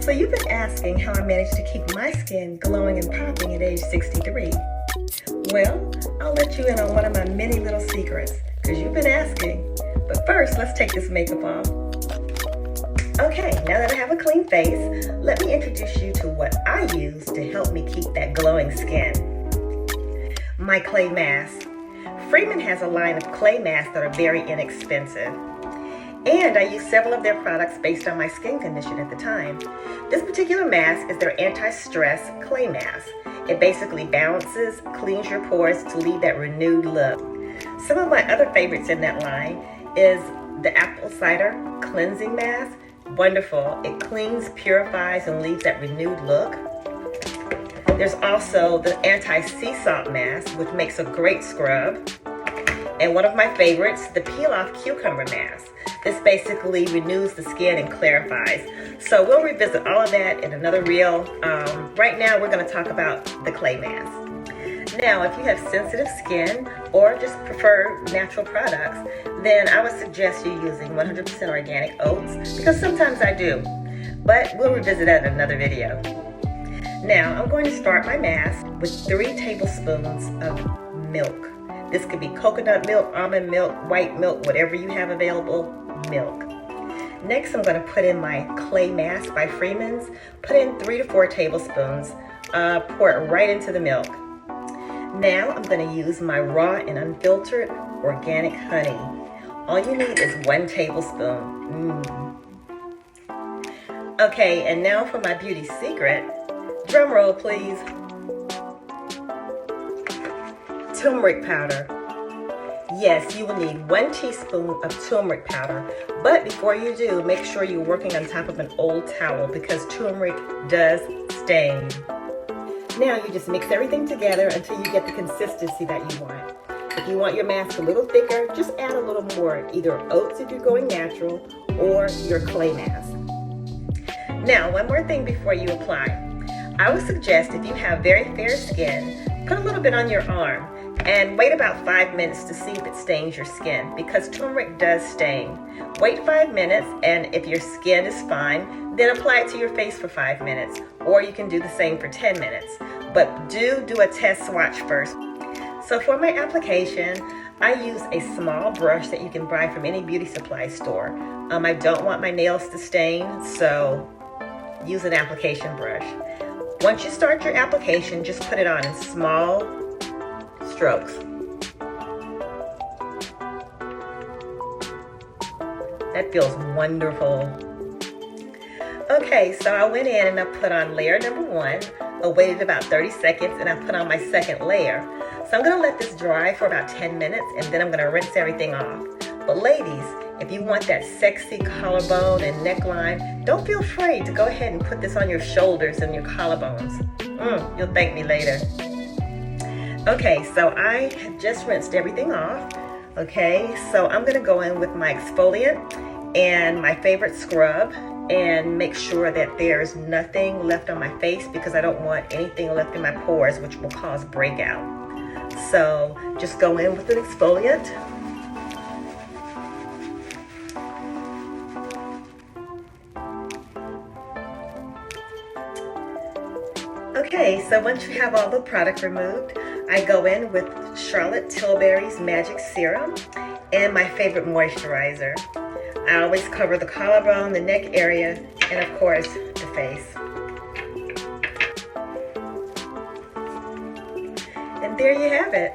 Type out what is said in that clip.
So you've been asking how I managed to keep my skin glowing and popping at age 63. Well, I'll let you in on one of my many little secrets, because you've been asking. But first, let's take this makeup off. Okay, now that I have a clean face, let me introduce you to what I use to help me keep that glowing skin. My clay mask. Freeman has a line of clay masks that are very inexpensive. And I use several of their products based on my skin condition at the time. This particular mask is their anti-stress clay mask. It basically balances, cleans your pores to leave that renewed look. Some of my other favorites in that line is the apple cider cleansing mask. Wonderful. It cleans, purifies, and leaves that renewed look. There's also the anti-sea salt mask, which makes a great scrub. And one of my favorites, the peel-off cucumber mask. This basically renews the skin and clarifies. So we'll revisit all of that in another reel. Right now, we're going to talk about the clay mask. Now, if you have sensitive skin or just prefer natural products, then I would suggest you using 100% organic oats, because sometimes I do. But we'll revisit that in another video. Now, I'm going to start my mask with 3 tablespoons of milk. This could be coconut milk, almond milk, white milk, whatever you have available, milk. Next, I'm going to put in my clay mask by Freeman's. Put in 3 to 4 tablespoons. Pour it right into the milk. Now, I'm going to use my raw and unfiltered organic honey. All you need is 1 tablespoon. Okay, and now for my beauty secret. Drum roll, please. Turmeric powder. Yes, you will need 1 teaspoon of turmeric powder, but before you do, make sure you're working on top of an old towel because turmeric does stain. Now you just mix everything together until you get the consistency that you want. If you want your mask a little thicker, just add a little more, either oats if you're going natural or your clay mask. Now, one more thing before you apply. I would suggest if you have very fair skin, put a little bit on your arm and wait about 5 minutes to see if it stains your skin, because turmeric does stain. Wait 5 minutes, and if your skin is fine, then apply it to your face for 5 minutes, or you can do the same for 10 minutes. But do a test swatch first. So for my application, I use a small brush that you can buy from any beauty supply store. I don't want my nails to stain, so use an application brush. Once you start your application, just put it on in small strokes. That feels wonderful. Okay, so I went in and I put on layer number 1. I waited about 30 seconds and I put on my second layer. So I'm gonna let this dry for about 10 minutes and then I'm gonna rinse everything off. But ladies, if you want that sexy collarbone and neckline, don't feel afraid to go ahead and put this on your shoulders and your collarbones. You'll thank me later. Okay, so I have just rinsed everything off. Okay, so I'm gonna go in with my exfoliant and my favorite scrub and make sure that there's nothing left on my face, because I don't want anything left in my pores, which will cause breakout. So just go in with an exfoliant. Okay, so once you have all the product removed, I go in with Charlotte Tilbury's Magic Serum and my favorite moisturizer. I always cover the collarbone, the neck area, and of course, the face. And there you have it.